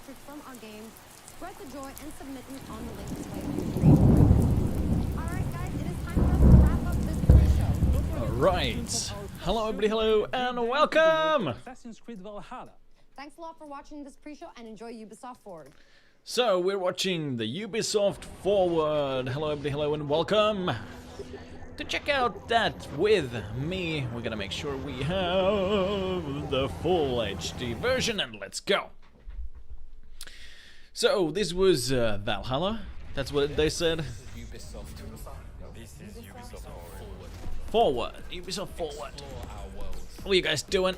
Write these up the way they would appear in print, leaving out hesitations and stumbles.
featured from our game. Spread the joy and submit them on the link displayed on the screen. Alright guys, it is time for us to wrap up this pre-show. Alright. Hello everybody, hello and welcome! Assassin's Creed Valhalla. Thanks a lot for watching this pre-show and enjoy Ubisoft Forward. So, we're watching the Ubisoft Forward. Hello everybody, hello and welcome! To check out that with me, we're gonna make sure we have the full HD version, and let's go! So, this was Valhalla, that's what they said. Ubisoft. This is Ubisoft Forward. Forward, Ubisoft Forward. What are you guys doing?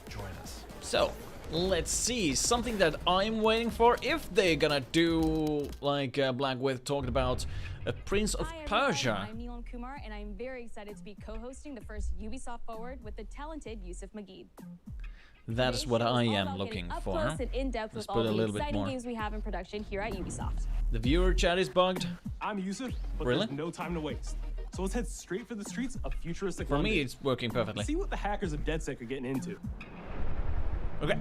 Join us. So, let's see, something that I'm waiting for, if they're gonna do, like Blackwith talked about, a Prince of Persia. I'm Neelam Kumar, and I'm very excited to be co-hosting the first Ubisoft Forward with the talented Yusuf Magid. That is what I am looking for. Up close and in depth Let's with put all a the little bit exciting more. games we have in production here at Ubisoft. The viewer chat is bugged. I'm Yusuf, but Really? there's no time to waste. So let's head straight for the streets of futuristic For London. me, it's working perfectly. See what the hackers of DedSec are getting into. Okay.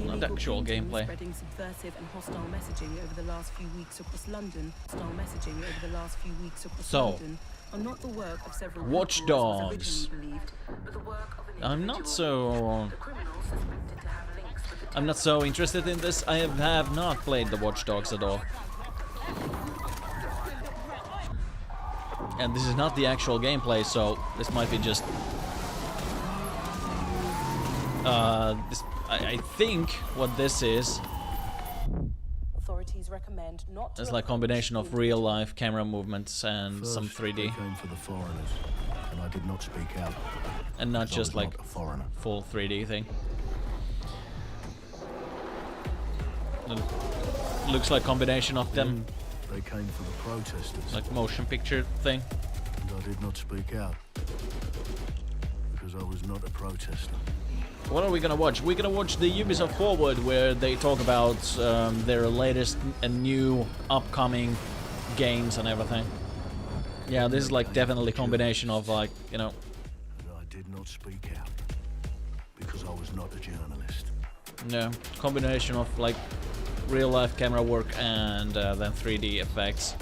Not actual gameplay. Spreading subversive and hostile messaging over the last few weeks across London. Hostile messaging over the last few weeks across So, London are not the work of several Watchdogs. people, as originally believed, but the work of an I'm not individual. so... The criminals suspected to have links with the I'm not so interested in this. I have not played the Watchdogs at all. And this is not the actual gameplay, so this might be just... I think what this is Authorities recommend not to is like a combination of real-life camera movements and some 3D, They came for the foreigners, and I did not speak out. and not I just was like not a foreigner. full 3D thing. Looks like combination of them, They came for the protesters, like motion picture thing. and I did not speak out because I was not a protester. What are we gonna watch? We're gonna watch the Ubisoft Forward, where they talk about their latest and new upcoming games and everything. Yeah, this is like definitely combination of like, you know, And I did not speak out because I was not a journalist. yeah, combination of like real life camera work and then 3D effects.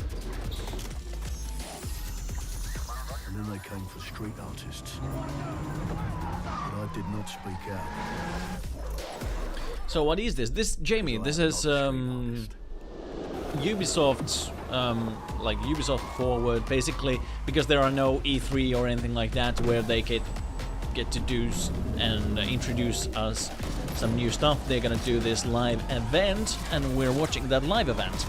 And then they came for street artists. But I did not speak out. So what is this? This, Jamie, this is Ubisoft's like Ubisoft Forward, basically, because there are no E3 or anything like that where they get to do and introduce us some new stuff. They're gonna do this live event, and we're watching that live event.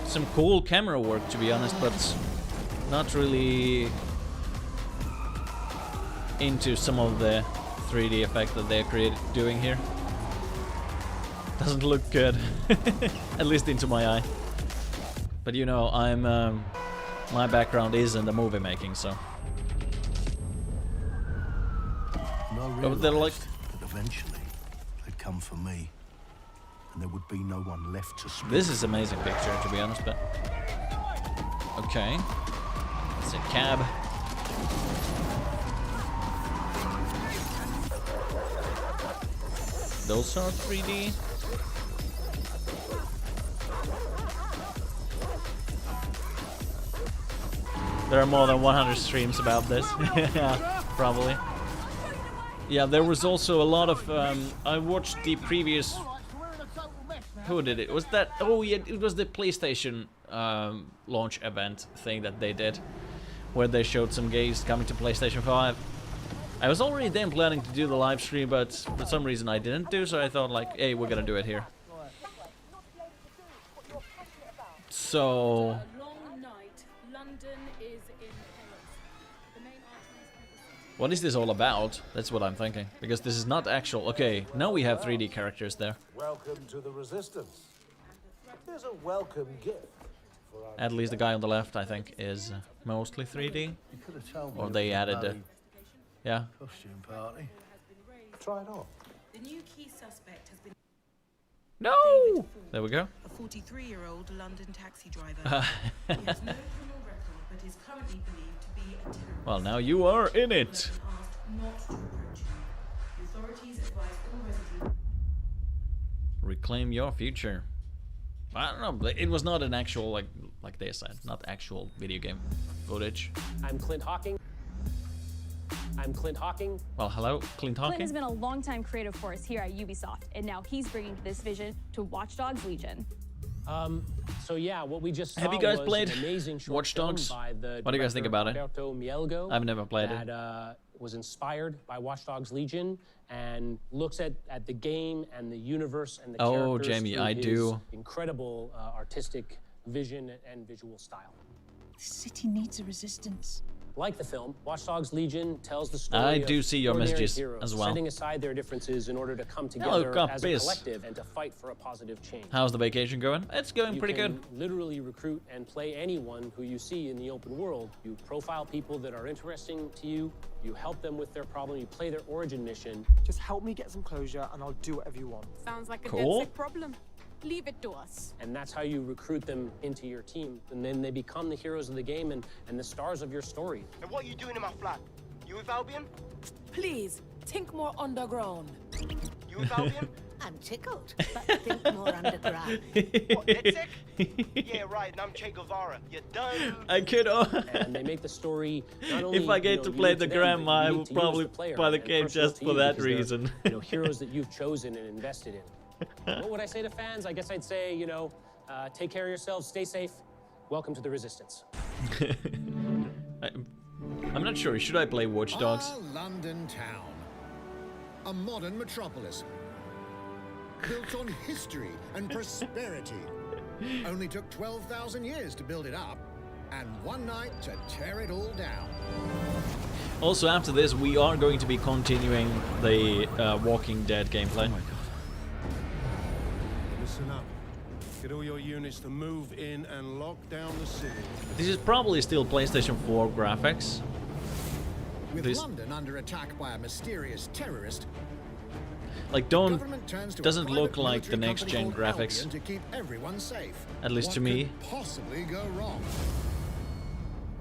Some cool camera work, to be honest, but not really into some of the 3D effect that they're doing here. Doesn't look good, at least into my eye. But you know, I'm my background is in the movie making, so. And I But they're like, realised that eventually they'd come for me, and there would be no one left to speak. this is amazing picture, to be honest, but okay, it's a cab. Those are 3D. There are more than 100 streams about this. Yeah, probably. Yeah, there was also a lot of. I watched the previous. Who did it? Was that? Oh yeah, it was the PlayStation launch event thing that they did, where they showed some games coming to PlayStation 5. I was already then planning to do the live stream, but for some reason I didn't do, so I thought like, hey, we're gonna do it here. So, long night. London is in chaos. The main arteries. what is this all about? That's what I'm thinking, because this is not actual. Okay, now we have 3D characters there. Welcome to the Resistance. Here's a welcome gift for our At least the guy on the left, I think, is mostly 3D. You could have told me Or it they was a added, bloody yeah. costume party. try it on. The new key suspect has been No! David There we go. a 43-year-old London taxi driver. He has no criminal record, but is currently believed to be a terrorist. Well, now you are in He it. has been asked not to approach him. The authorities advise all residents. Reclaim your future. I don't know, but it was not an actual, like they said, not actual video game footage. I'm Clint Hawking. Well, hello, Clint Clint Hawking. has been a longtime creative force here at Ubisoft, and now he's bringing this vision to Watchdogs Legion. So yeah, what we just saw Have you guys was played an amazing short Watch Dogs? film by the What do you guys think director about it? Alberto Mielgo I've never played it. that was inspired by Watchdogs Legion and looks at the game and the universe and the Oh, characters Jamie, through I his do. incredible artistic vision and visual style. The city needs a resistance. Like the film, Watchdogs Legion tells the story I of do see your ordinary messages heroes as well. setting aside their differences in order to come Hello, together as a Campis. collective and to fight for a positive change. How's the vacation going? It's going You pretty can good. literally recruit and play anyone who you see in the open world. You profile people that are interesting to you. You help them with their problem. You play their origin mission. Just help me get some closure and I'll do whatever you want. Sounds like a Cool. dead sick problem. Leave it to us. And that's how you recruit them into your team. And then they become the heroes of the game and the stars of your story. And what are you doing in my flat? You with Albion? Please, think more underground. You with Albion? I'm tickled, but think more underground. What, DedSec? Yeah, right, and I'm Che Guevara. You're done. I could. And they make the story not only If I get to play the grandma, I would probably buy the game just for that reason. Heroes that you've chosen and invested in. What would I say to fans? I guess I'd say, take care of yourselves, stay safe. Welcome to the Resistance. I'm not sure. Should I play Watch Dogs? Our London town. A modern metropolis. Built on history and prosperity. Only took 12,000 years to build it up. And one night to tear it all down. Also, after this, we are going to be continuing the Walking Dead gameplay. Listen up. Get all your units to move in and lock down the city. This is probably still PlayStation 4 graphics. With This- London under attack by a mysterious terrorist, Like, government turns to a doesn't private look like the military next gen company called graphics. Albion to keep everyone safe. At least What to me. could possibly go wrong?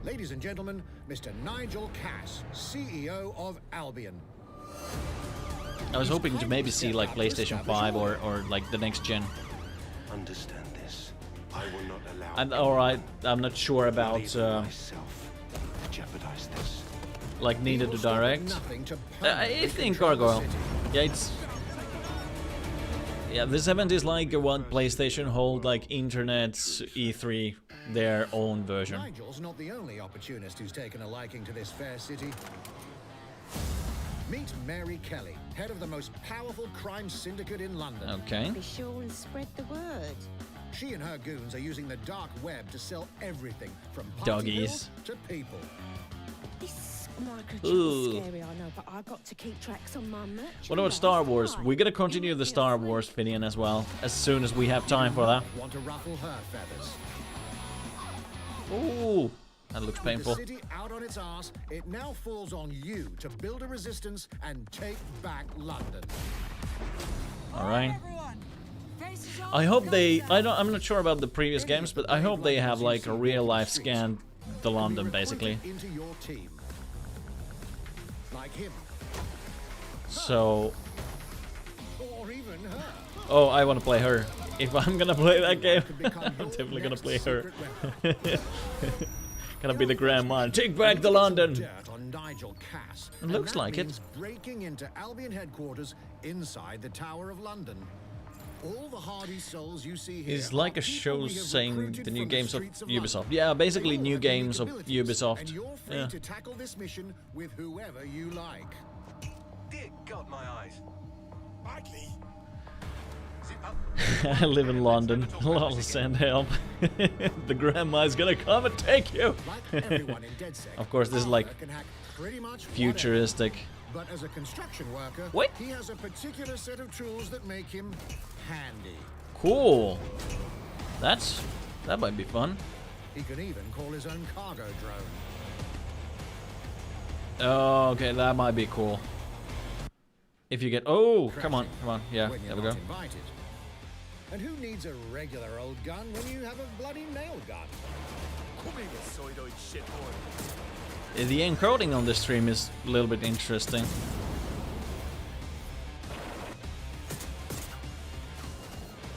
Ladies and gentlemen, Mr. Nigel Cass, CEO of Albion. I was hoping to maybe see like PlayStation 5 or like the next gen. Understand this. I will not allow. And alright, I'm not sure about myself to jeopardize this. like needed to direct. Nothing to I think control the Gargoyle. city. Yeah, it's. Yeah, this event is like what PlayStation hold like Internet's E3, their own version. Nigel's not the only opportunist who's taken a liking to this fair city. Meet Mary Kelly, head of the most powerful crime syndicate in London. Okay. Be sure and spread the word. She and her goons are using the dark web to sell everything from party Doggies. pills to people. This microchip Ooh. is scary, I know, but I got to keep tracks on my merchandise. What about Star Wars? We're gonna continue the Star Wars Finian as well, as soon as we have time for that. Want to ruffle her feathers. Ooh, that looks With painful. the city out on its arse, it now falls on you to build a resistance and take back London. All right. I hope they. I'm not sure about the previous games, but I hope they have like a real life scan the London basically. Into your team. Like him. So. Or even her. Oh, I want to play her. If I'm gonna play that game, I'm definitely gonna play her. Gonna be the grandma. Take back the London. Dirt on Nigel Cass. It looks And that like it. means breaking into Albion headquarters inside the Tower of London. All the hardy souls you see here It's like are a people show we have saying recruited the new from games of streets Ubisoft. London. Yeah, basically They new all have games of unique abilities, Ubisoft. And you're free Yeah. to tackle this mission with whoever you like. Dear God, my eyes. Badly. I live in London. Lol, send help. The grandma is gonna come and take you. Like everyone in DedSec, Of course, this is like Arthur can hack pretty much futuristic. whatever. But as a construction worker, What? he has a particular set of tools that make him handy. Cool. That might be fun. He can even call his own cargo drone. Oh, okay, that might be cool. If you get, oh, come on, yeah, When there you're we not go. invited. And who needs a regular old gun when you have a bloody nail gun? The encoding on the stream is a little bit interesting.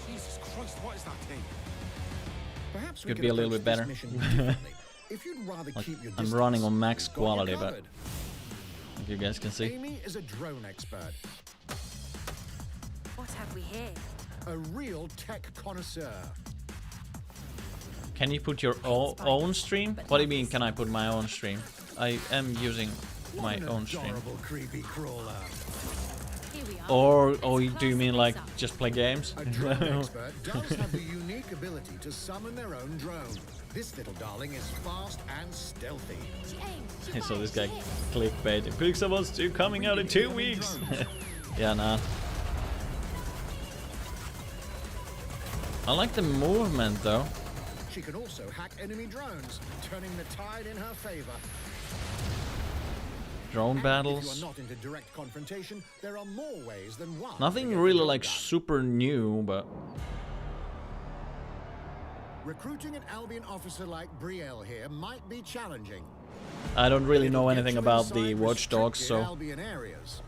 Jesus Christ, what is that thing? Perhaps we Could be a little bit approach better. this mission differently. If you'd rather Like, keep your I'm distance, running on max got you quality, but covered. like you guys can see. Amy is a drone expert, What have we here? a real tech connoisseur. Can you put your own stream? What do you mean, can I put my own stream? I am using my own stream. Adorable creepy crawler. Or do you mean like just play games? A drone expert does have the unique ability to summon their own drone. This little darling is fast and stealthy. So this guy clickbait. Pixelmons 2 coming out in 2 weeks. Yeah, nah. I like the movement though. She can also hack enemy drones, turning the tide in her favor. Drone And battles. if you are not into direct confrontation, there are more ways than one. to Nothing get the really job like done. super new, but Recruiting an Albion officer like Brielle here might be challenging. I don't really know It'll anything get you about the inside Watchdogs, restricted so Albion areas.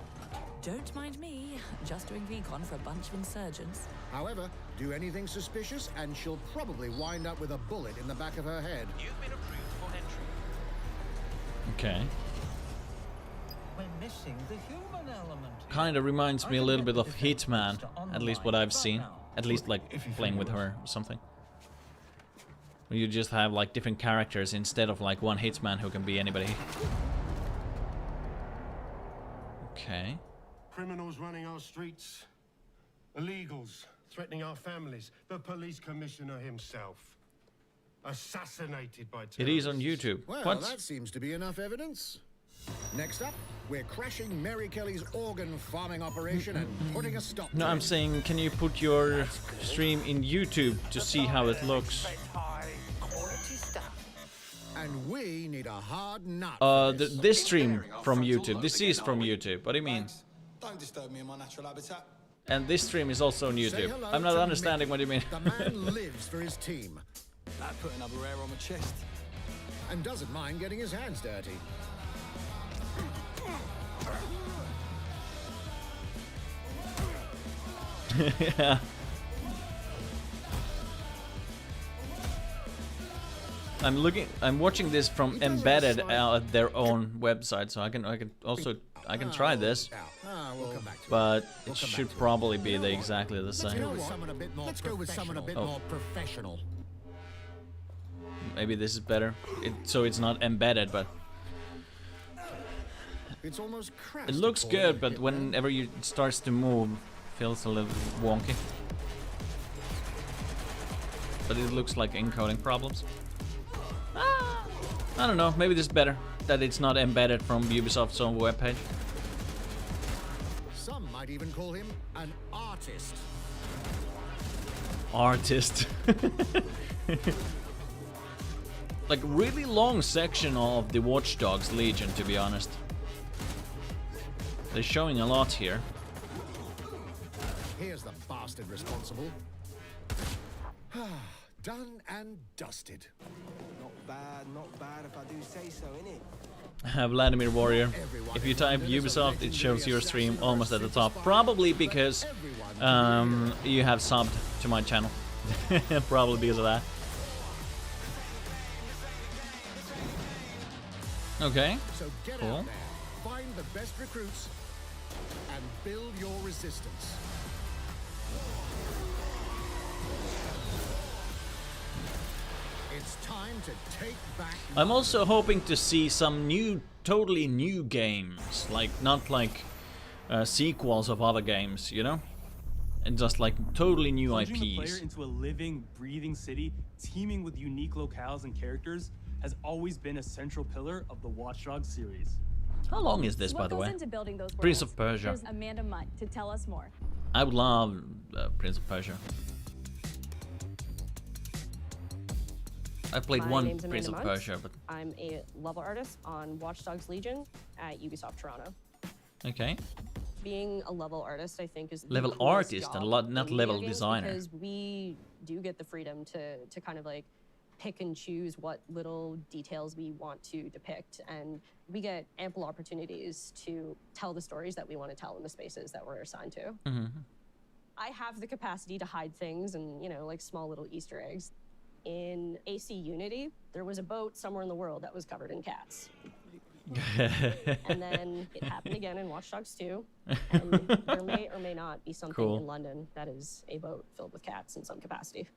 Don't mind me, just doing recon for a bunch of insurgents. However, do anything suspicious and she'll probably wind up with a bullet in the back of her head. You've been approved for entry. okay. We're missing the human element. Kind of reminds me a little bit of Hitman, at least what I've seen. At least like playing with her or something. Where you just have like different characters instead of like one Hitman who can be anybody. Okay. Criminals running our streets, illegals threatening our families, the police commissioner himself assassinated by terrorists. It is on YouTube. Well, What? that seems to be enough evidence. Next up, we're crashing Mary Kelly's organ farming operation and putting a stop to No, I'm it. saying, can you put your stream in YouTube to see how it looks? And we need a hard nut. This stream from YouTube. This is from YouTube. What do you mean? Don't disturb me in my natural habitat. And this stream is also on Say YouTube. hello I'm not to understanding what you mean. The man lives for his team That put another hair on my chest. and doesn't mind getting his hands dirty. Yeah. I'm watching this from Embedded at their own website, so I can try this, We'll come back to but it should probably be exactly the Let's same. go with someone a bit more Oh. professional. Maybe this is better. So it's not embedded, but It's almost crass it to looks call good. it But Hitman. whenever it starts to move, feels a little wonky. But it looks like encoding problems. I don't know. Maybe this is better that it's not embedded from Ubisoft's own webpage. Some might even call him an artist. Artist. Like really long section of the Watchdogs Legion, to be honest. They're showing a lot here. Here's the bastard responsible. Done and dusted. Not bad if I do say so, innit? Vladimir Warrior. If you type Ubisoft, it shows your stream almost at the top. Probably because you have subbed to my channel. Probably because of that. Okay. So get Cool. out there, find the best recruits, and build your resistance. It's time to take back. I'm also hoping to see some totally new games. Like, not like sequels of other games, you know? And just like totally new Plunging the player IPs. into a living, breathing city, teeming with unique locales and characters, has always been a central pillar of the Watchdogs series. How long is this, So by what the goes way? into building those Prince worlds? of Persia. Here's Amanda Mutt to tell us more. I would love Prince of Persia. I played My one name's Amanda Prince of Munt. Persia, but I'm a level artist on Watchdogs Legion at Ubisoft Toronto. okay. Being a level artist, I think, is the Level coolest artist and job not in level video games designer. Because we do get the freedom to kind of like pick and choose what little details we want to depict, and we get ample opportunities to tell the stories that we want to tell in the spaces that we're assigned to. I have the capacity to hide things and, you know, like small little Easter eggs. In AC Unity, there was a boat somewhere in the world that was covered in cats. And then it happened again in Watchdogs 2, and there may or may not be something Cool. in London that is a boat filled with cats in some capacity.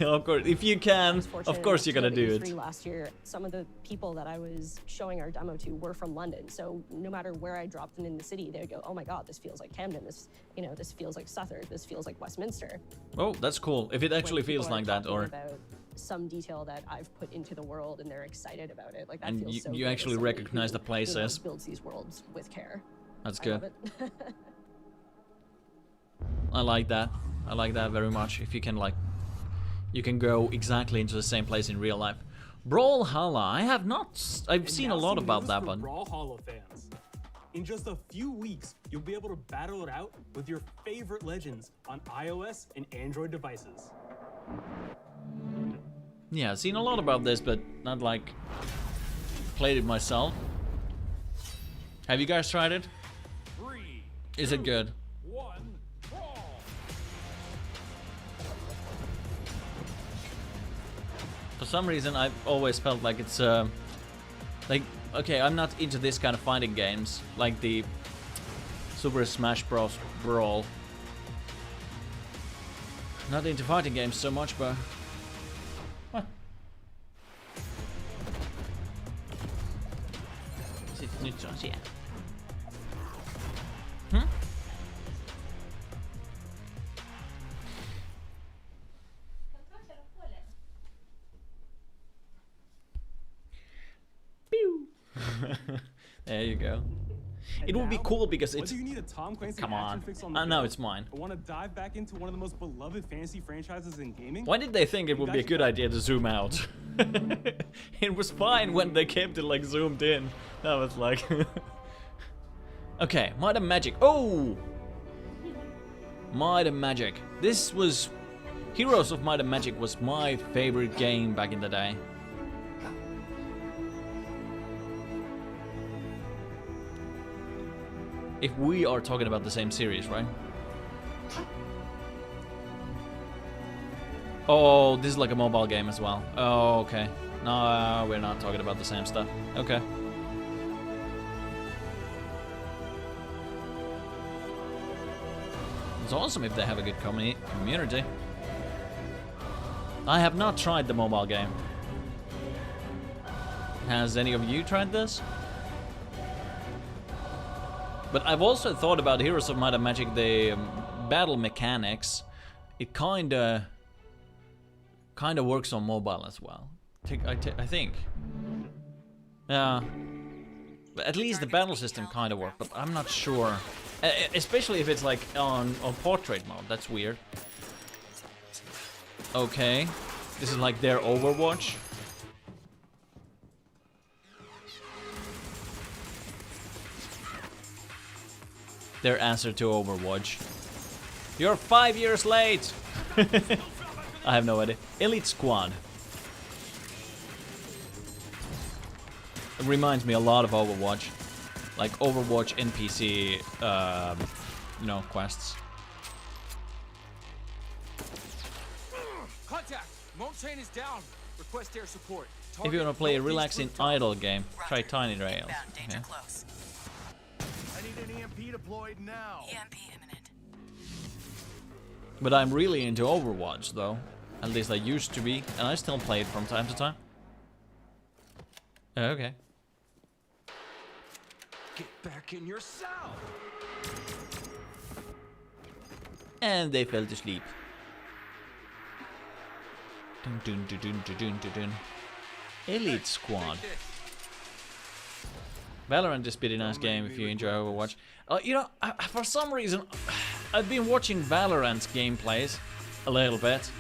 Of course, if you can, of course you're gonna do it. it. Last year, some of the people that I was showing our demo to were from London, so no matter where I dropped them in the city, they would go, "Oh my God, this feels like Camden. This, you know, this feels like Southwark. This feels like Westminster." Oh, that's cool. If it actually When people feels are like that, talking or about some detail that I've put into the world and they're excited about it, like that and feels so you good as actually somebody recognize who, the places. you know, builds these worlds with care. That's I good. love it. I like that. I like that very much. If you can like, you can go exactly into the same place in real life. Brawlhalla, I have not. I've seen a lot about that one. Brawlhalla fans. In just a few weeks, you'll be able to battle it out with your favorite legends on iOS and Android devices. Yeah, I've seen a lot about this, but not like played it myself. Have you guys tried it? Is it good? For some reason, I've always felt like it's like, okay, I'm not into this kind of fighting games, like the Super Smash Bros. Brawl. Not into fighting games so much, but what? Sitter nytt som ser. There you go. And It would be now, cool because it's. whether you need a Tom Clancy Come action on. fix on the No, go, it's mine. or want to dive back into one of the most beloved fantasy franchises in gaming. Why did they think it would be a good idea to zoom out? It was fine when they kept it like zoomed in. That was like. Okay, Might and Magic. Oh! Might and Magic. This was. Heroes of Might and Magic was my favorite game back in the day. If we are talking about the same series, right? Oh, this is like a mobile game as well. Oh, okay. No, we're not talking about the same stuff. Okay. It's awesome if they have a good community. I have not tried the mobile game. Has any of you tried this? But I've also thought about Heroes of Might and Magic, the battle mechanics. It kinda works on mobile as well. I think. Yeah. But at least the battle system kinda works, but I'm not sure. Especially if it's like on portrait mode. That's weird. Okay. This is like their Overwatch. Their answer to Overwatch. You're 5 years late! I have no idea. Elite Squad. It reminds me a lot of Overwatch. Like Overwatch NPC, you know, quests. Contact! Mountain is down. Request air support. If you want to play a relaxing idle game, try Tiny Rails. Okay. I need an EMP deployed now. EMP imminent. But I'm really into Overwatch, though. At least I used to be, and I still play it from time to time. Okay. Get back in your cell. And they fell to sleep. Dun dun dun dun dun dun dun dun. Elite Squad. Valorant is a pretty nice game if you enjoy Overwatch. You know, for some reason, I've been watching Valorant's gameplays a little bit.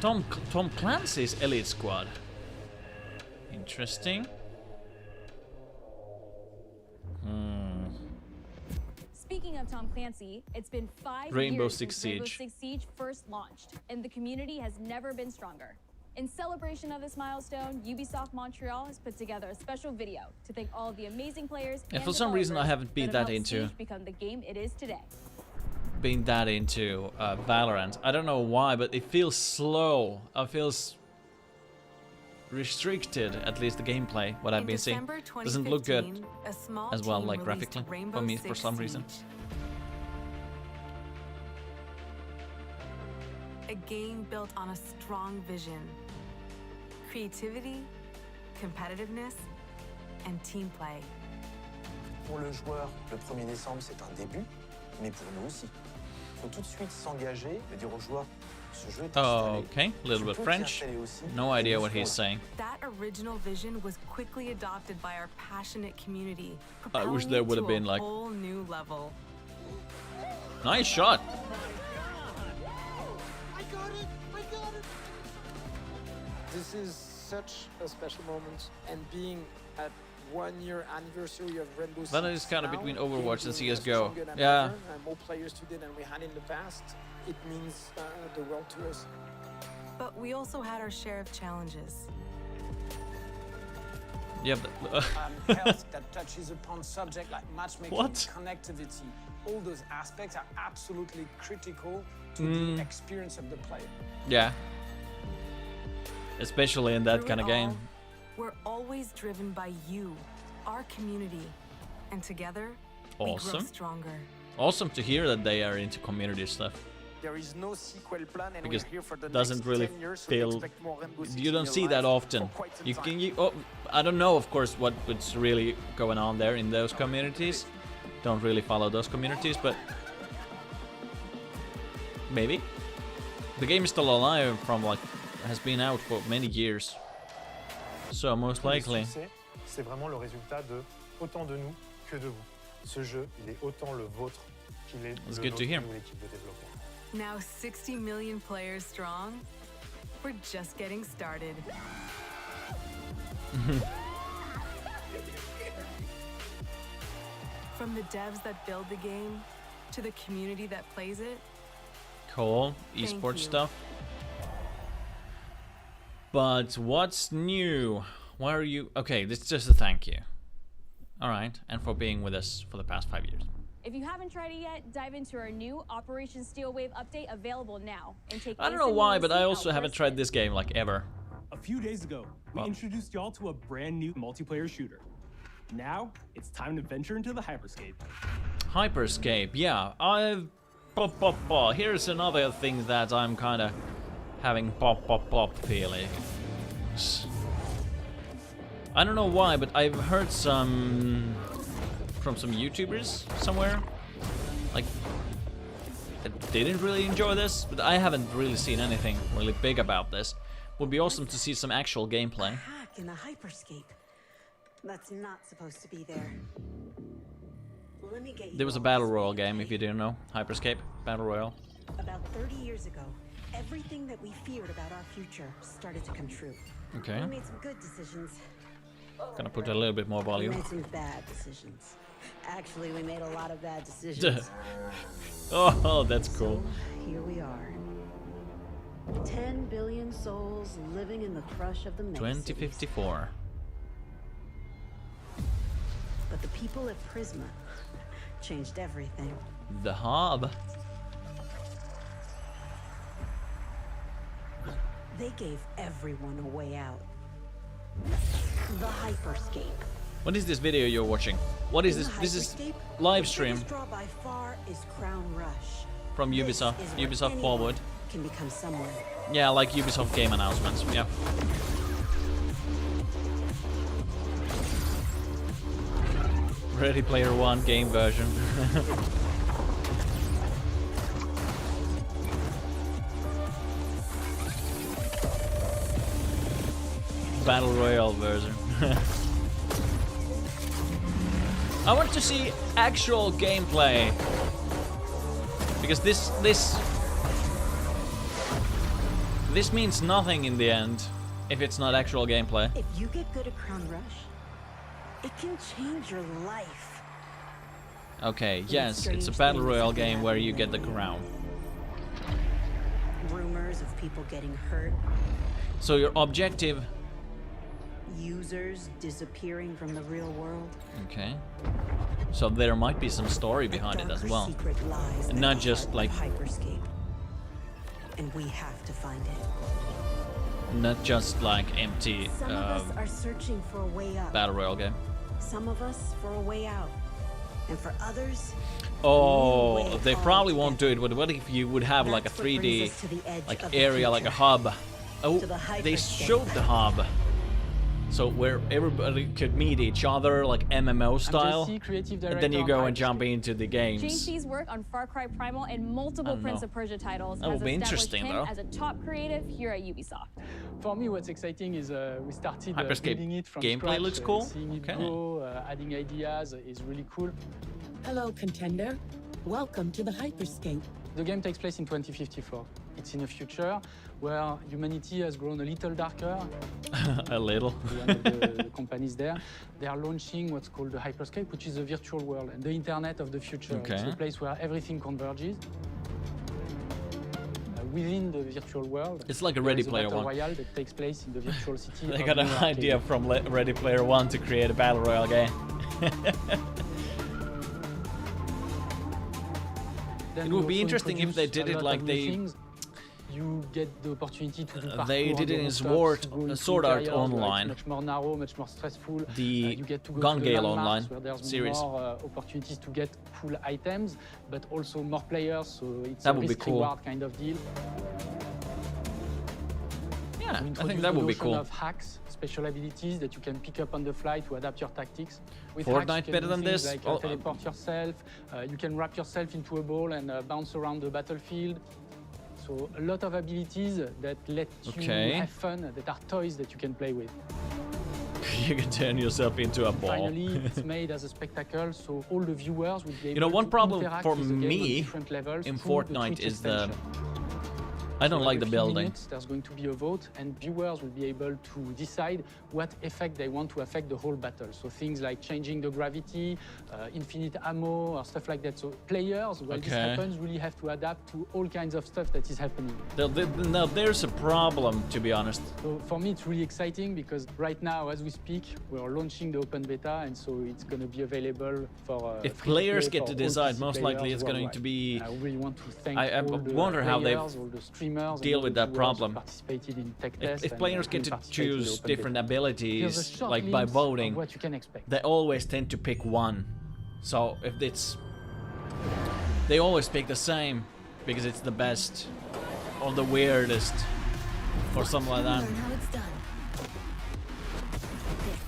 Tom Clancy's Elite Squad. Interesting. Speaking of Tom Clancy, it's been 5 Rainbow years Six since Rainbow Siege. Six Siege first launched, and the community has never been stronger. In celebration of this milestone, Ubisoft Montreal has put together a special video to thank all of the amazing players Yeah, and for some reason I developers haven't been have that helped into Siege become the game it is today. Valorant. I don't know why, but it feels slow. It feels restricted, at least the gameplay, what I've been seeing. Doesn't look good as well, like graphically, for me, for some reason. A game built on a strong vision, creativity, competitiveness, and team play. Pour le joueur, le 1er décembre, c'est un début, mais pour nous aussi. Il faut tout de suite s'engager et dire aux joueurs, ce jeu est installé. Okay, a little bit French. No idea what he's saying. That original vision was quickly adopted by our passionate community, I wish propelling there it would have to been a like whole new level. nice shot. This is such a special moment, and being at 1 year anniversary of Rainbow Six. That is kind of now, between Overwatch and games are CS:GO. stronger than Yeah. ever, and more players today than we had in the past. It means the world to us. But we also had our share of challenges. Yeah, Health that touches upon subjects like matchmaking, What? connectivity, all those aspects are absolutely critical to the experience of the player. yeah. Especially in that Through kind it of game. all, we're always driven by you, our community, and together we grow Awesome. stronger. Awesome to hear that they are into community stuff. There is no sequel plan, and Because we're here for the doesn't next really 10 years, so we feel expect more Rainbow Six you in don't your see that life often. for quite some You time. can I don't know, of course, what's really going on there in those communities. Don't really follow those communities, but maybe the game is still alive from like has been out for many years, so most likely. C'est vraiment le résultat de autant de nous que de vous. Ce jeu, il est autant le vôtre qu'il est It's le good to nôtre, hear. nous, l'équipe de développement. Now 60 million players strong, we're just getting started. From the devs that build the game to the community that plays it, Cool, Thank esports you. stuff. But what's new? Why are you? Okay, this is just a thank you. All right, and for being with us for the past 5 years. If you haven't tried it yet, dive into our new Operation Steel Wave update available now and take I don't know instant why, but I DLC also out haven't first. tried this game like ever. A few days ago, we introduced y'all to a brand new multiplayer shooter. Now, it's time to venture into the hyperscape. Hyperscape, yeah. Here's another thing that I'm kind of having pop feelings. I don't know why, but I've heard from some YouTubers somewhere, like, that didn't really enjoy this, but I haven't really seen anything really big about this. Would be awesome to see some actual gameplay. Hack in the hyperscape. That's not supposed to be there. Let me get you There was a all battle this royale straight, game, if you didn't know. Hyperscape, battle royale. About 30 years ago, everything that we feared about our future started to come true. Okay. We made some good decisions. Gonna put a little bit more We volume. made some bad decisions. Actually, we made a lot of bad decisions. Oh, that's cool. Here we are. 10 billion souls living in the crush of the megacities. 2054. But the people at Prisma changed everything. The hub. They gave everyone a way out. The hyperscape. What is this video you're watching? What is In this? the This is hyperscape, live the stream biggest draw by far is Crown Rush. from Ubisoft. This is where Ubisoft anyone Forward. can become someone. Yeah, like Ubisoft game announcements. Yeah. Ready Player One game version. Battle Royale version. I want to see actual gameplay. Because this means nothing in the end if it's not actual gameplay. If you get good at Crown Rush, it can change your life. Okay, yes, it's a battle royale game where you get the crown. Rumors of people getting hurt. So your objective... Users disappearing from the real world. Okay. So there might be some story behind it as well. Secret lies And not just like... Hyperscape. And we have to find it. Not just like empty Some of us are searching for a way up. battle royale game. Some of us for a way out. And for others, oh, they probably won't do it, but what if you would have like a 3D like area, like a hub? Oh, they showed the hub. So where everybody could meet each other, like MMO style, and then you go and jump into the games. JC's work on Far Cry Primal and multiple Prince of Persia titles That will has be established interesting, him though. as a top creative here at Ubisoft. For me, what's exciting is we started Hyperscape building it from gameplay scratch, looks cool. seeing it Okay. grow, adding ideas is really cool. Hello, contender. Welcome to the Hyperscape. The game takes place in 2054. It's in a future where humanity has grown a little darker. A little. One of the companies there, they are launching what's called the Hyperscape, which is a virtual world and the internet of the future. Okay. It's a place where everything converges. Within the virtual world, It's like a there Ready is Player battle One. royale that takes place in the virtual city. They of got an New idea Arcadia. from Ready Player One to create a battle royale game. Then It we would be also interesting if they did introduce a it lot like of new they... things. You get the opportunity to do They parkour did it on in the Sword, rooftops, go into Sword Art interiors where it's Online. much more narrow, much more stressful. The you get to go Gun to the Gale landmarks Online where there's series. more opportunities to get cool items, but also more players, so it's That a would be cool. risk-reward kind of deal. Yeah, We I introduced think that would the be notion cool. of hacks, special abilities that you can pick up on the fly to adapt your tactics. With Fortnite hacks, you can better do than things this? Like Oh, teleport yourself. You can wrap yourself into a ball and bounce around the battlefield. So a lot of abilities that let Okay. you have fun, that are toys that you can play with. You can turn yourself into a ball. Finally, it's made as a spectacle, so all the viewers will be able You know, one to problem interact for with the game on me different levels in through the Fortnite Twitch is the... extension. I don't So like the every few building. minutes, there's going to be a vote, and viewers will be able to decide what effect they want to affect the whole battle. So things like changing the gravity, infinite ammo, or stuff like that. So players, while this Okay. happens, really have to adapt to all kinds of stuff that is happening. Now, there's a problem, to be honest. So for me, it's really exciting because right now, as we speak, we're launching the open beta, and so it's going to be available for. If free players play get for to all decide, PC most likely players it's going worldwide. to be... I really want to thank I all the wonder how they've players, all the streamers, deal and with all that the viewers who problem. participated in tech tests If and, players who get to participated in the choose open different beta. Here's a abilities, short like by glimpse voting, of what you can expect. they always tend to pick one. So if it's... They always pick the same, because it's the best, or the weirdest, or something like that.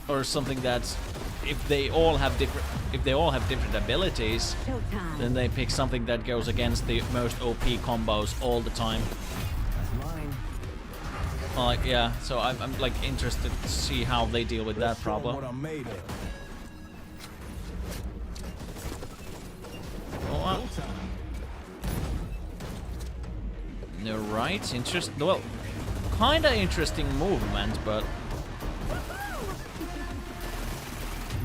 Or something that's... If they all have different abilities, then they pick something that goes against the most OP combos all the time. Like, yeah, so I'm like interested to see how they deal with that problem. Oh, right, interesting. Well, kinda interesting movement, but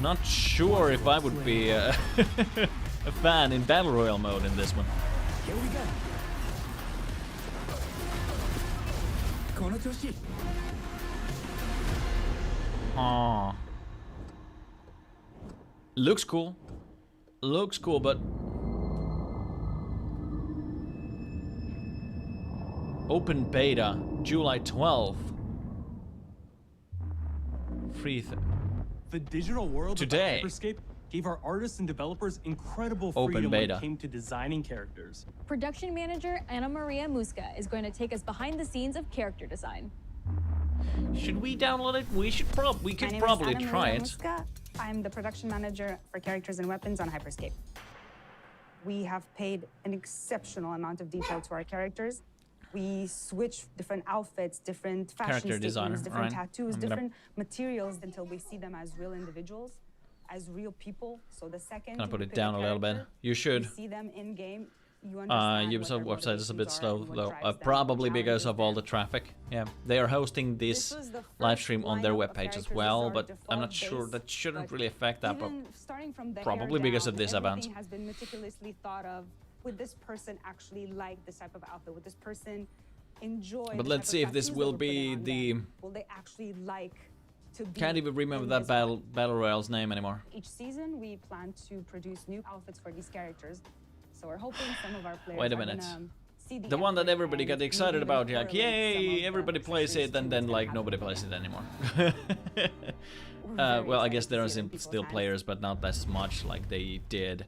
not sure if I would be a fan in battle royale mode in this one. Here we go. Huh. Looks cool. Looks cool, but open beta, July 12th. Free. The digital world Today. of Hyperscape gave our artists and developers incredible Open freedom when beta. it came to designing characters. Production manager Anna Maria Muska is going to take us behind the scenes of character design. Should we download it? We could My name probably is Anna try Maria it. Muska. I'm the production manager for characters and weapons on Hyperscape. We have paid an exceptional amount of detail to our characters. We switch different outfits, different fashion Character statements, designer, different right. tattoos, I'm gonna- different materials until we see them as real individuals, as real people. So the second Can I put we it pick down a little bit? character, You should. we see them in game you understand what Ubisoft their website is a bit motivations are slow and what though, drives them, probably what because of all the challenges traffic. Yeah, they are hosting this was the live first stream on their lineup of webpage as characters. well, This is our but I'm not default sure base, that shouldn't but really affect that, but even starting from the probably hair because of down, this event. everything has been meticulously thought of. Would this person actually like this type of outfit? Would this person enjoy But the let's type see of if this tattoos that will we're putting be on the... them? Will they actually like to be Can't even remember in that this battle royale's name anymore. Each season, we plan to produce new outfits for these characters. So we're hoping some of our players Wait a are minute. gonna see The one that effort everybody and got maybe excited even about, like, correlate some yay, of everybody the plays it, accessories and to then what's like gonna nobody happen plays in it the anymore. very Well, I guess excited there to are see it in people's still hands. players, but not as much like they did.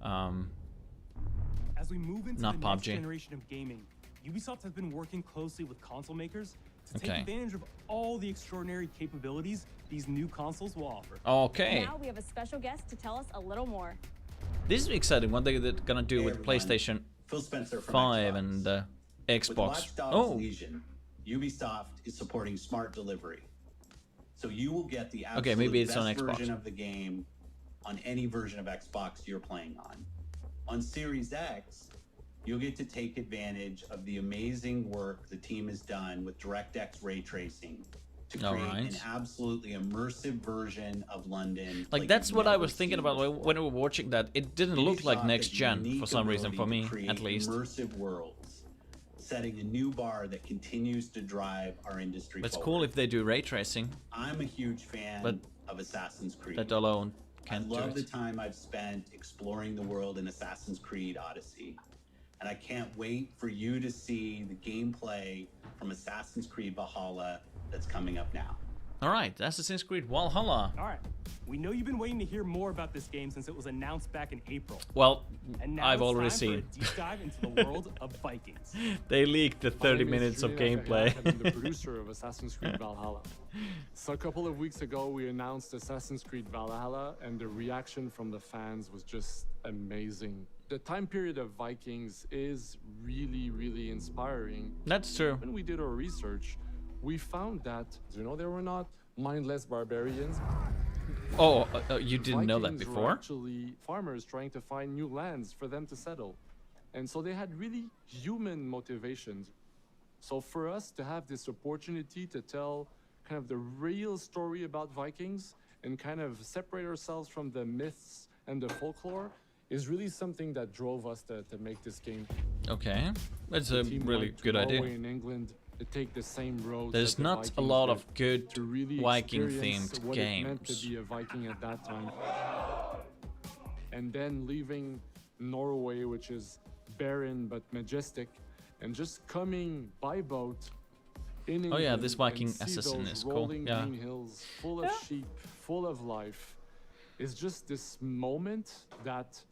As we move into Not the next PUBG. generation of gaming, Ubisoft has been working closely with console makers to Okay. take advantage of all the extraordinary capabilities these new consoles will offer. Okay. Now we have a special guest to tell us a little more. This is exciting. What they're gonna do with everyone. PlayStation Phil Spencer from 5 Xbox. and With Xbox. Watchdogs Oh, Legion, Ubisoft is supporting smart delivery. So you will get the absolute okay, maybe it's best on Xbox. version of the game on any version of Xbox you're playing on. On Series X, you'll get to take advantage of the amazing work the team has done with DirectX ray tracing to create Alright. an absolutely immersive version of London. Like that's what I you've was never thinking seen about before. when we were watching that. It didn't look like Ubisoft next has a gen unique for some reason, for ability me to create at least. Immersive worlds, setting a new bar that continues to drive our industry But it's forward. cool if they do ray tracing. I'm a huge fan But of Assassin's Creed. that alone I can't do love the it. time I've spent exploring the world in Assassin's Creed Odyssey. And I can't wait for you to see the gameplay from Assassin's Creed Valhalla that's coming up now. Alright, Assassin's Creed Valhalla. All right, we know you've been waiting to hear more about this game since it was announced back in April. Well, And now I've it's already time seen. for a deep dive into the world of Vikings. They leaked the 30 minutes of gameplay. I'm the producer of Assassin's Creed Valhalla. So a couple of weeks ago, we announced Assassin's Creed Valhalla, and the reaction from the fans was just amazing. The time period of Vikings is really, really inspiring. That's true. When we did our research, we found that, they were not mindless barbarians. Oh, you didn't know that Vikings were before? actually farmers trying to find new lands for them to settle. And so they had really human motivations. So for us to have this opportunity to tell kind of the real story about Vikings and kind of separate ourselves from the myths and the folklore is really something that drove us to make this game. Okay, that's The a team really went to good Norway idea. and England to take the same road. There's that the not a Vikings lot did, of good to really Viking-themed experience what it meant to games. be a Viking at that time. And then leaving Norway, which is barren but majestic, and just coming by boat in England. Oh yeah, this Viking and see assassin those is cool. rolling Yeah. green hills full of sheep, full of life. It's just this moment that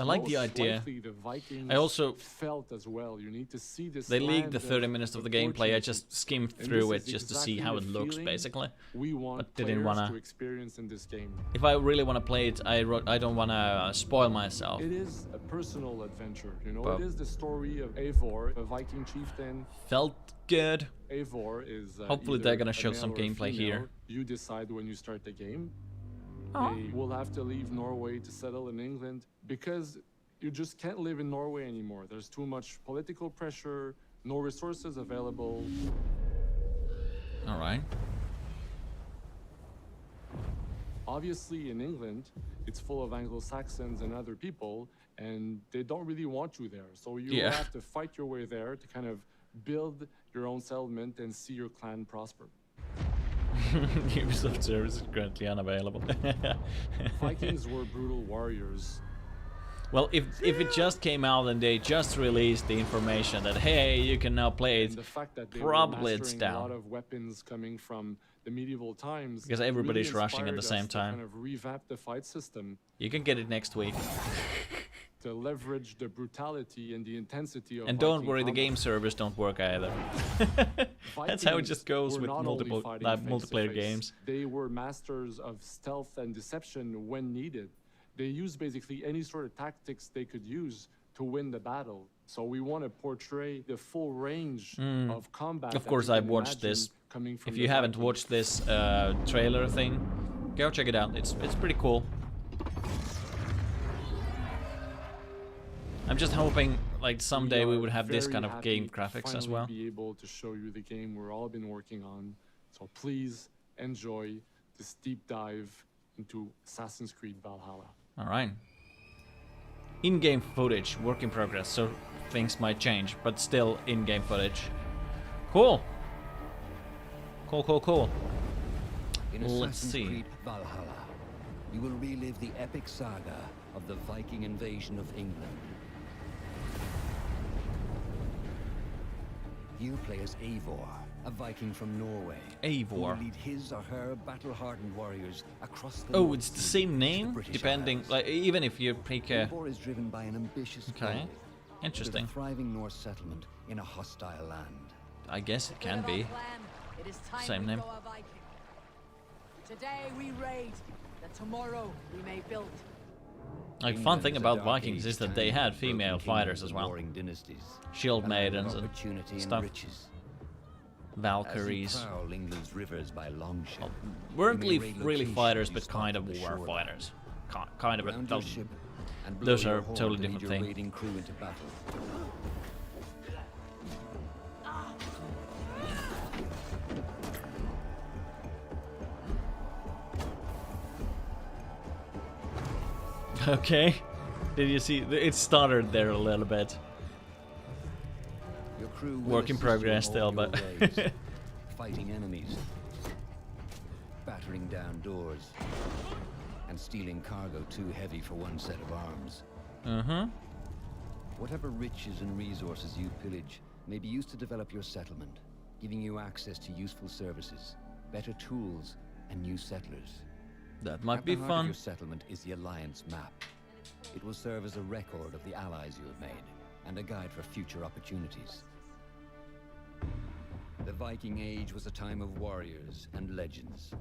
I like the most idea. likely the Vikings I also felt as well. You need to see this. They leaked the land 30 minutes of the gameplay. I just skimmed and through this it is just to see exactly how the it looks, feeling basically. we want But didn't players wanna. to experience in this game. If I really want to play it, I don't want to spoil myself. It is a personal adventure, But- it is the story of Eivor, a Viking chieftain. Felt good. Eivor is Hopefully either they're gonna a show male some or a gameplay female. here. You decide when you start the game. Oh. They will have to leave Norway to settle in England because you just can't live in Norway anymore. There's too much political pressure, no resources available. All right. Obviously, in England, it's full of Anglo-Saxons and other people, and they don't really want you there. So you Yeah. have to fight your way there to kind of build your own settlement and see your clan prosper. Ubisoft service is currently unavailable. Vikings were brutal warriors. Well, if it just came out and they just released the information that hey, you can now play it, And the fact that they probably were it's mastering a lot down. of weapons coming from the medieval times. Because really everybody's rushing at the inspired same us to time. kind of revamp the fight system You can get it next week. to leverage the brutality and the intensity of And don't Viking worry, the combat. game servers don't work either. That's how it Vikings just goes were with not only multiple fighting multiplayer face-to-face. games. They were masters of stealth and deception when needed. They used basically any sort of tactics they could use to win the battle. So we want to portray the full range Mm. of combat. Of that course, you I've can watched imagine this. coming from If the you haven't Vikings. watched this trailer thing, go check it out. It's pretty cool. just hoping like someday we are would have this very kind of happy game to graphics as finally well. be able to show you the game we're all been working on. So please enjoy this deep dive into Assassin's Creed Valhalla. All right. In-game footage, work in progress, so things might change, but still in-game footage. Cool. Cool. In Let's Assassin's see. Creed Valhalla, you will relive the epic saga of the Viking invasion of England. You play as Eivor, a Viking from Norway. Eivor. Who will lead his or her battle-hardened warriors across the Oh, North it's the Sea same to name, British depending, Isles. like even if you pick a. Eivor is driven by an ambitious Okay, goal. interesting. To build a thriving Norse settlement in a hostile land. I guess it can be. It is time Same we name. go a Viking. Today we raid, that tomorrow we may build. Like England fun thing is a about dark Vikings age is that time they had of broken female kingdoms fighters as and well. warring dynasties. Shield A land of maidens and opportunity and stuff. riches. Valkyries. As you prowl England's rivers by longship, Weren't you may raid really locations fighters, you but spot kind of from the war shoreline. fighters. Kind of, Ground your ship and blow those your are horn totally to lead different your thing. raiding crew into battle. Okay. Did you see? It stuttered there a little bit. Your crew will Work in assist you progress all still, your but raids, fighting enemies, battering down doors, and stealing cargo too heavy for one set of arms. Whatever riches and resources you pillage may be used to develop your settlement, giving you access to useful services, better tools, and new settlers. That might At be the heart of fun. your settlement is the Alliance map. It will serve as a record of the allies you have made, and a guide for future opportunities. The Viking Age was a time of warriors and legends.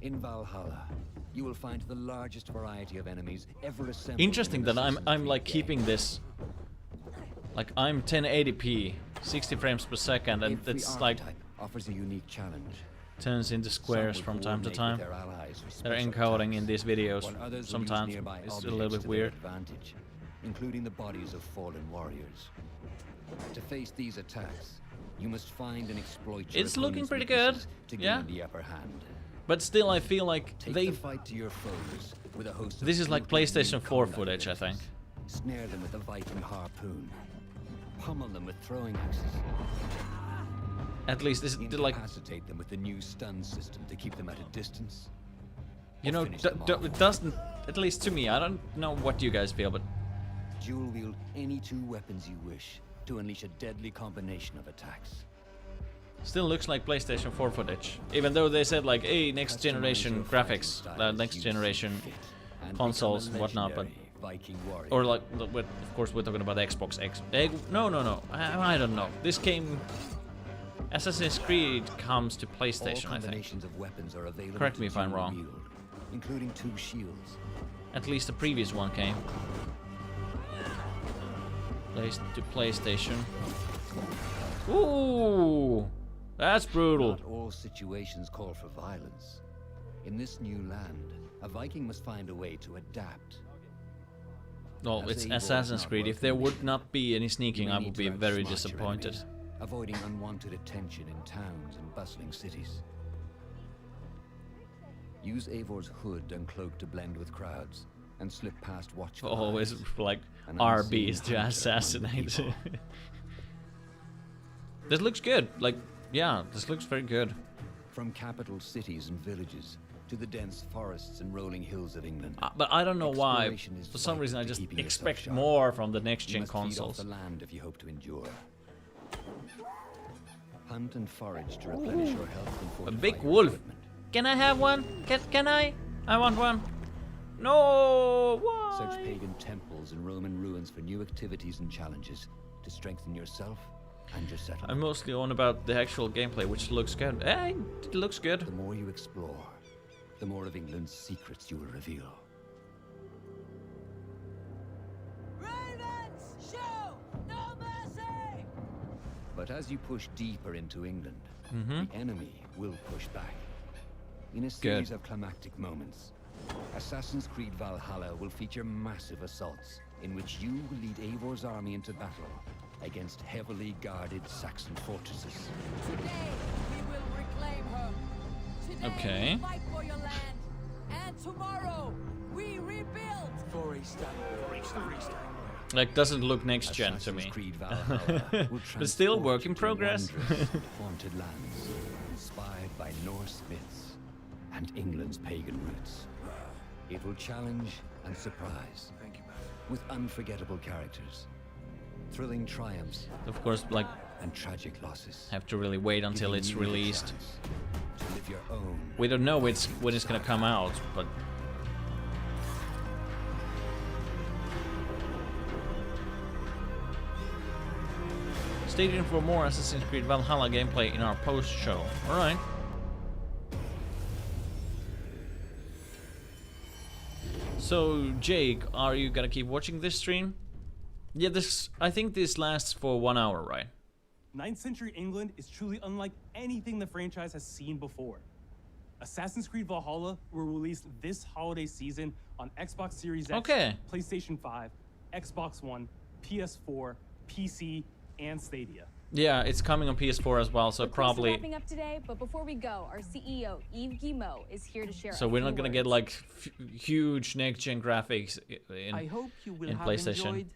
In Valhalla, you will find the largest variety of enemies ever assembled. Interesting in that an I'm like Assassin's Creed keeping this. Like I'm 1080p, 60 frames per second, and Every it's like archetype offers a unique challenge. turns into squares Some from will time to coordinate time. with their allies for They're special encoding in attacks, these videos. while others will use Sometimes nearby it's a objects little bit to their weird. advantage, including the bodies of fallen warriors. To face these attacks, you must find and exploit your It's looking opponent's pretty good, weaknesses to yeah. gain the upper hand. But still, I feel like Take they. the fight to your foes with a host of This is like brutal PlayStation new 4 combat footage, I think. abilities. Snare them with a Viking harpoon. Pummel them with throwing axes. At least this like. Incapacitate them with the new stun system to keep them at a distance. You know, it doesn't. At least to me, I don't know what you guys feel, but Dual wield any two weapons you wish to unleash a deadly combination of attacks. still looks like PlayStation 4 footage. Even though they said like, hey, next generation graphics, next generation consoles and whatnot, but or like, of course, we're talking about Xbox X. No. I don't know. This came. Assassin's Creed comes to PlayStation, All I think. combinations of weapons are available Correct to me if I'm dual wrong. wield, including two shields. At least the previous one came. To PlayStation. Ooh, that's brutal. Not all situations call for violence. In this new land, a Viking must find a way to adapt. Well, As it's Eivor is Assassin's not Creed. If there would not be any sneaking, You may I need would to be very outsmart your disappointed. enemies, avoiding unwanted attention in towns and bustling cities. Use Eivor's hood and cloak to blend with crowds, and slip past watchful Always eyes. like An RBs unseen to hunter assassinate. among the This looks good. Like, yeah, this looks very good. From capital cities and villages to the dense forests and rolling hills of England. But I don't know why. Exploration is For some vital reason, I to just keeping yourself expect sharp. more from the next You gen must feed off consoles. the land if you hope to endure. Hunt and forage to replenish your health and A fortify big your wolf. equipment. Can I have one? Can I? I want one. No. Why? Search pagan temples and Roman ruins for new activities and challenges to strengthen yourself and your settlement. I'm mostly on about the actual gameplay, which looks good. It looks good. The more you explore, the more of England's secrets you will reveal. Ravens, show no mercy. But as you push deeper into England, Mhm. the enemy will push back. In a series of climactic moments, Assassin's Creed Valhalla will feature massive assaults in which you will lead Eivor's army into battle against heavily guarded Saxon fortresses. Today we will reclaim her. Today Okay. we fight for your land. And tomorrow we rebuild. Like, doesn't look next gen to me. Creed Valhalla will But still, transport work you in to progress. wondrous, haunted lands, inspired by Norse myths and England's pagan roots. It will challenge and surprise, with unforgettable characters, thrilling triumphs, Of course, like, and tragic losses. have to really wait until Giving it's you the released. chance to live your own. We don't know when it's gonna come out, but stay tuned for more Assassin's Creed Valhalla gameplay in our post-show. Alright. So, Jake, are you gonna keep watching this stream? Yeah, I think this lasts for 1 hour, right? 9th century England is truly unlike anything the franchise has seen before. Assassin's Creed Valhalla will release this holiday season on Xbox Series X, Okay. PlayStation 5, Xbox One, PS4, PC, and Stadia. Yeah, it's coming on PS4 as well, so We're close to probably. wrapping up today, but before we go, our CEO Yves Guillemot is here to share. So a we're few not gonna words. get like huge next-gen graphics I hope you will in have PlayStation, enjoyed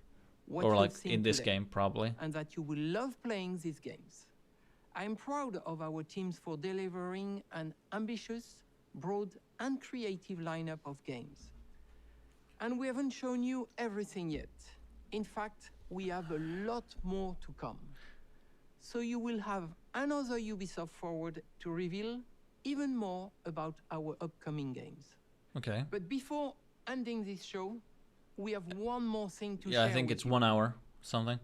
what or you've like seen in this today, game probably. and that you will love playing these games. I'm proud of our teams for delivering an ambitious, broad, and creative lineup of games. And we haven't shown you everything yet. In fact, we have a lot more to come. So you will have another Ubisoft Forward to reveal even more about our upcoming games. Okay. But before ending this show, we have one more thing to Yeah, share I think with it's you. 1 hour something.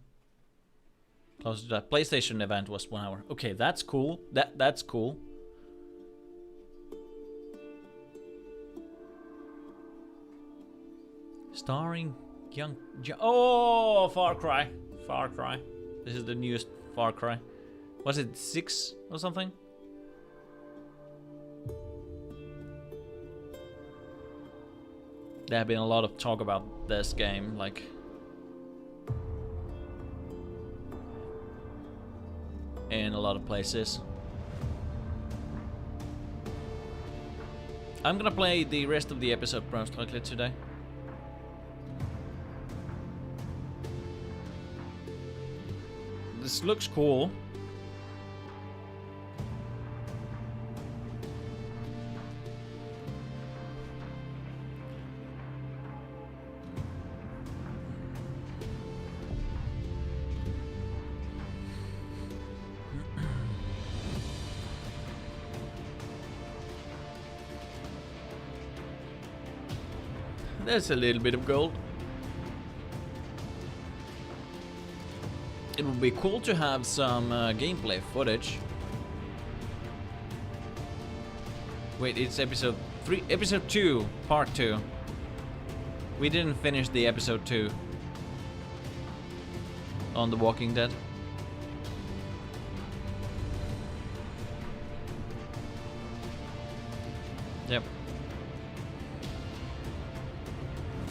Close to that. PlayStation event was 1 hour. Okay, that's cool. That's cool. Starring oh, Far Cry. Far Cry. This is the newest Far Cry. Was it 6 or something? There have been a lot of talk about this game, like in a lot of places. I'm gonna play the rest of the episode most likely today. This looks cool. There's a little bit of gold. It would be cool to have some gameplay footage. Wait, it's episode 3, episode 2, part 2. We didn't finish the episode 2 on The Walking Dead. Yep.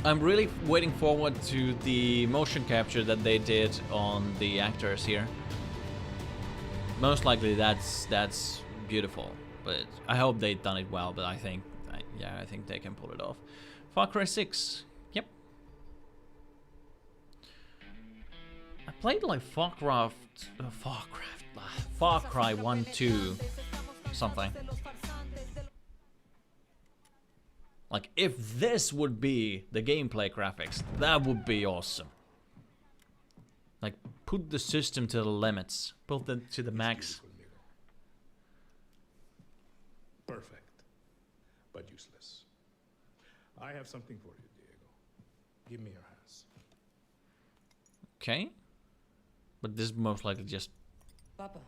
I'm really waiting forward to the motion capture that they did on the actors here. Most likely that's beautiful, but I hope they've done it well. But I think they can pull it off. Far Cry 6. Yep. I played like Far Cry 1, 2, something. Like, if this would be the gameplay graphics, that would be awesome. Like, put the system to the limits. Put them to the max. Perfect, but useless. I have something for you, Diego. Give me your hands. Okay. But this is most likely just... Papa.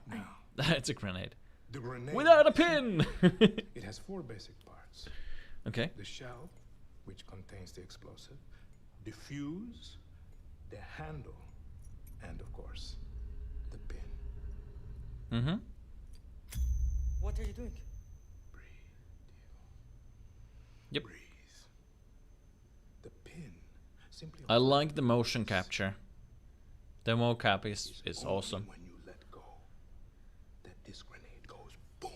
It's a grenade. The grenade... Without a pin! It has 4 basic parts. Okay. The shell, which contains the explosive, the fuse, the handle, and of course, the pin. Mm-hmm. What are you doing? Yep. Breathe. The pin I like the motion capture. The mocap is awesome. When you let go, that this grenade goes boom.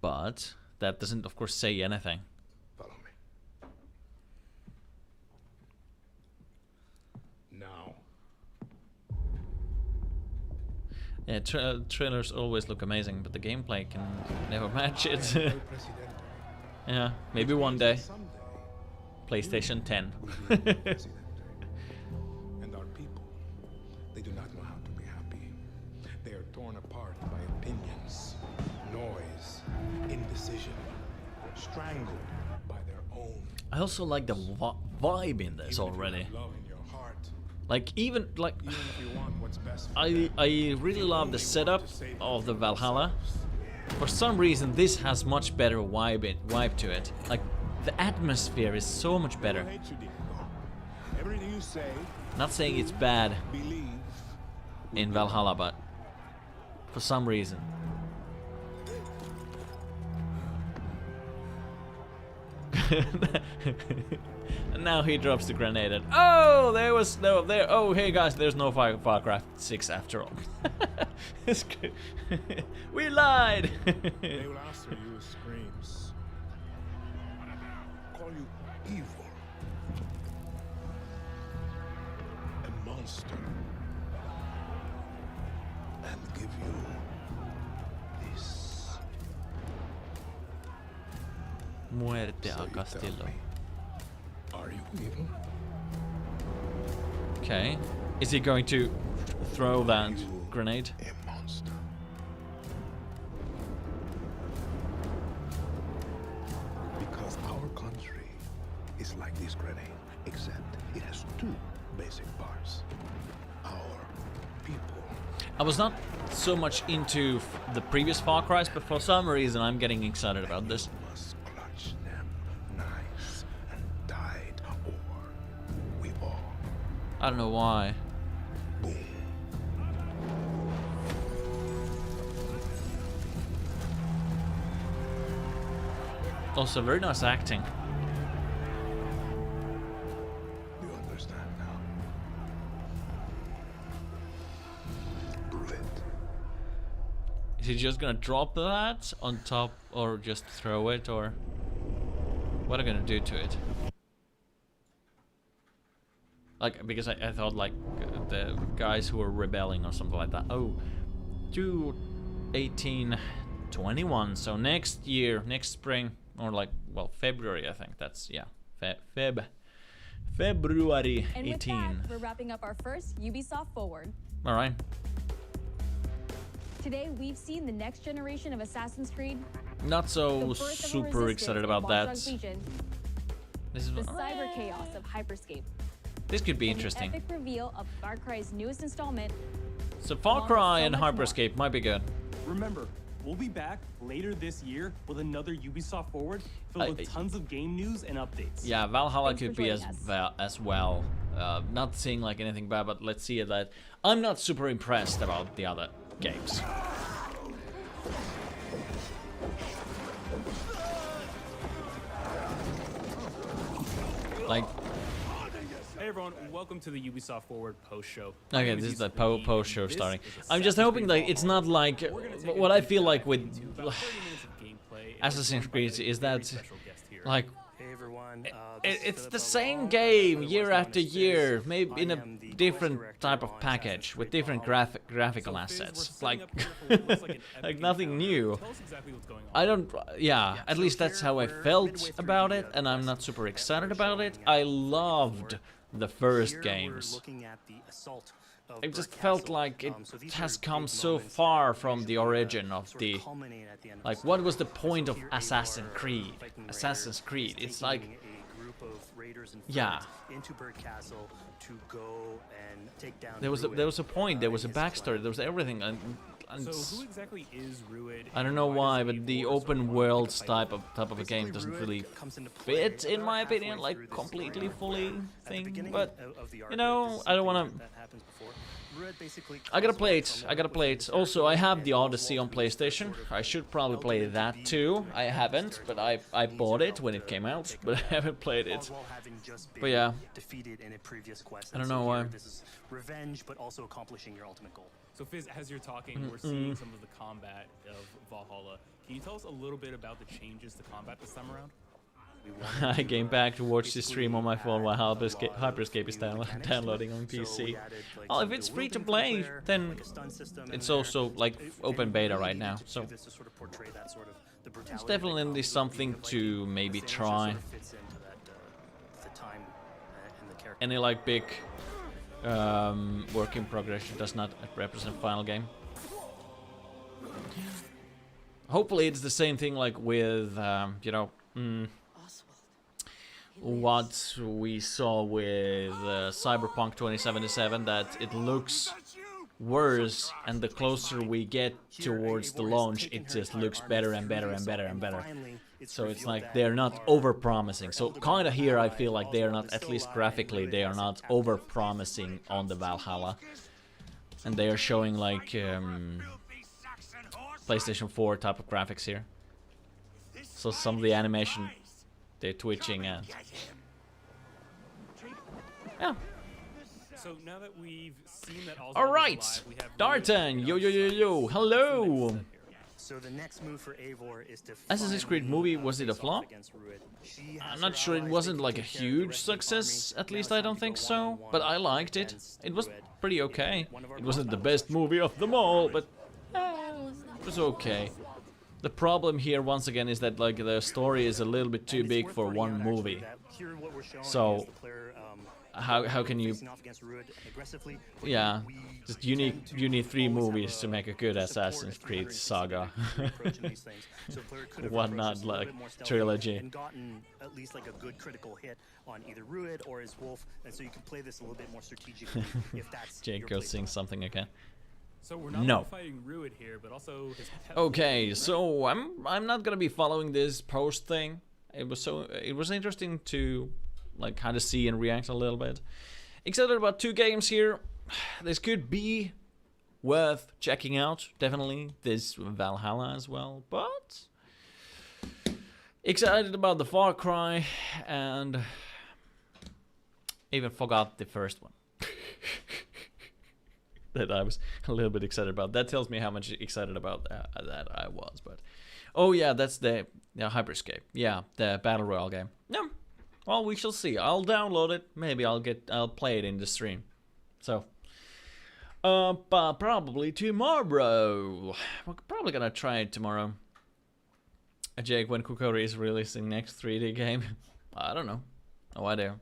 But that doesn't, of course, say anything. Follow me. Now. Yeah, trailers always look amazing, but the gameplay can never match it. Yeah, maybe one day. PlayStation 10. And our people, they do not know how to be happy. They are torn apart by opinions, noise, indecision, strangled by their own. I also like the vibe in this already. Love in your heart. Like even like Even if you want what's best for I really love the setup of the Valhalla. For some reason, this has much better vibe to it. Like the atmosphere is so much better. everything you say. Not saying it's bad Believe in Valhalla, but for some reason. And now he drops the grenade and oh, there was no there. Oh, hey guys, there's no Far Cry 6 after all. It's good. We lied. they will answer you with screams. Call you evil. A monster. And give you this. Muerte al castillo. Are you evil? Okay. Is he going to throw that grenade? A monster. Because our country is like this grenade, except it has two basic parts. Our people. I was not so much into the previous Far Cry's, but for some reason I'm getting excited about this. Must clutch them nice and tight, or we all. I don't know why. Boom. Also, very nice acting. You understand now? Prove it. Is he just gonna drop that on top, or just throw it, or what are you gonna do to it? Like, because I thought like the guys who were rebelling or something like that. Oh, 1821. So next year, next spring, or like, well, February, I think. That's, yeah, February 18. And with that, we're wrapping up our first Ubisoft Forward. All right. Today, we've seen the next generation of Assassin's Creed. Not so super excited about that. Legion, This is the cyber chaos of Hyperscape. This could be and interesting. The epic reveal of Far Cry's newest installment. So Far Cry and Hyperscape might be good. Remember, we'll be back later this year with another Ubisoft Forward filled with tons of game news and updates. Yeah, Valhalla could be as well. Not seeing like anything bad, but let's see that. I'm not super impressed about the other games. Like, hey everyone, welcome to the Ubisoft Forward post show. Okay, this is the post show starting. I'm just hoping that it's not like what I feel like with Assassin's Creed is that like it's the same game year after year, maybe in a different type of package with different graphical assets, like like nothing new. I don't, yeah, at least that's how I felt about it, and I'm not super excited about it. I loved the first games. It just felt like it has come so far from the origin of the, like, what was the point of Assassin's Creed? Assassin's Creed, it's like, yeah. There was a point, there was a backstory, there was everything, and so who exactly is Ruid? I don't know why, but the open world type of a game doesn't really fit, in my opinion, like completely fully thing. But you know, I don't want to. I gotta play it. I gotta play it. Also, I have the Odyssey on PlayStation. I should probably play that too. I haven't, but I bought it when it came out, but I haven't played it. But yeah, I don't know why. Revenge, but also accomplishing your ultimate goal. So Fizz, as you're talking, we're seeing some of the combat of Valhalla. Can you tell us a little bit about the changes to combat this time around? I came back to watch the stream on my phone while Hyperscape is downloading on PC. Well, if it's free to play, then it's also like open beta right now, so it's definitely something to maybe try. Any like big work in progress does not represent final game. Hopefully it's the same thing like with you know, what we saw with Cyberpunk 2077, that it looks worse, and the closer we get towards the launch, it just looks better and better and better and better. So it's like they're not over-promising. So kind of here I feel like they are not, at least graphically, they are not over-promising on the Valhalla. And they are showing like PlayStation 4 type of graphics here. So some of the animation, they're twitching and... yeah. So now that we've seen that Alright! Dartan! Yo yo yo yo! Hello! So the next move for Eivor is to Assassin's Creed movie, was it a flop? I'm not sure, it wasn't like a huge success, at least I don't think so, but I liked it. It was pretty okay. It wasn't the best movie of them all, but it was okay. The problem here, once again, is that like the story is a little bit too big for one movie. So how can you? Yeah, just you need 3 movies to make a good Assassin's Creed saga. What not like trilogy? And gotten at least like a good critical hit on either Ruid or his wolf, and so you can play this a little bit more strategically if that's. Jake goes saying something again. So we're not fighting Ruid here, but also his pet. Okay, so I'm not gonna be following this post thing. It was interesting to like kind of see and react a little bit. Excited about 2 games here. This could be worth checking out, definitely. This Valhalla as well, but excited about the Far Cry, and even forgot the first one that I was a little bit excited about. That tells me how much excited about that I was. But oh yeah, that's the Hyperscape. Yeah, the Battle Royale game. No. Well, we shall see. I'll download it. Maybe I'll play it in the stream. So, but probably tomorrow. We're probably gonna try it tomorrow. Jake, when Kukori is releasing next 3D game? I don't know. No idea.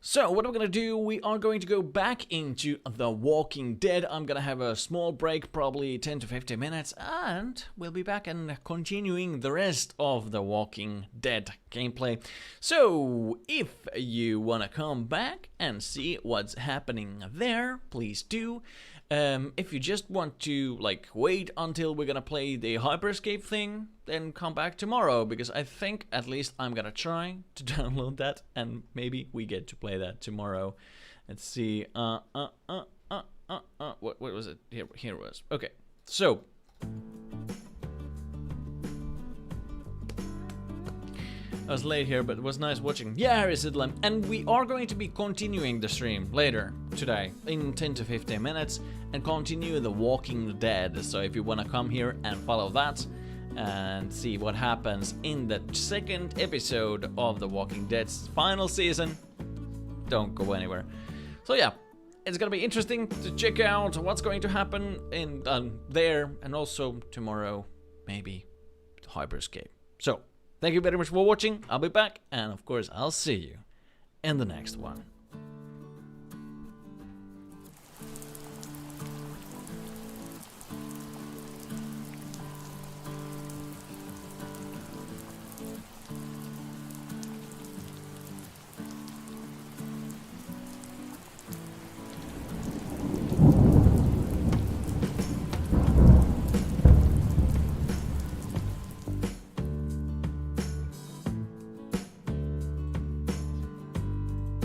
So, what we're gonna do, we are going to go back into The Walking Dead. I'm gonna have a small break, probably 10 to 15 minutes, and we'll be back and continuing the rest of The Walking Dead gameplay. So, if you wanna come back and see what's happening there, please do. If you just want to like wait until we're gonna play the Hyperscape thing, then come back tomorrow, because I think at least I'm gonna try to download that and maybe we get to play that tomorrow. Let's see. What was it? Here it was. Okay, so I was late here, but it was nice watching. Yeah, Harry Sidlam. And we are going to be continuing the stream later today in 10 to 15 minutes and continue The Walking Dead. So if you want to come here and follow that and see what happens in the 2nd episode of The Walking Dead's final season, don't go anywhere. So yeah, it's gonna be interesting to check out what's going to happen in there, and also tomorrow maybe Hyperscape. So thank you very much for watching. I'll be back, and of course I'll see you in the next one.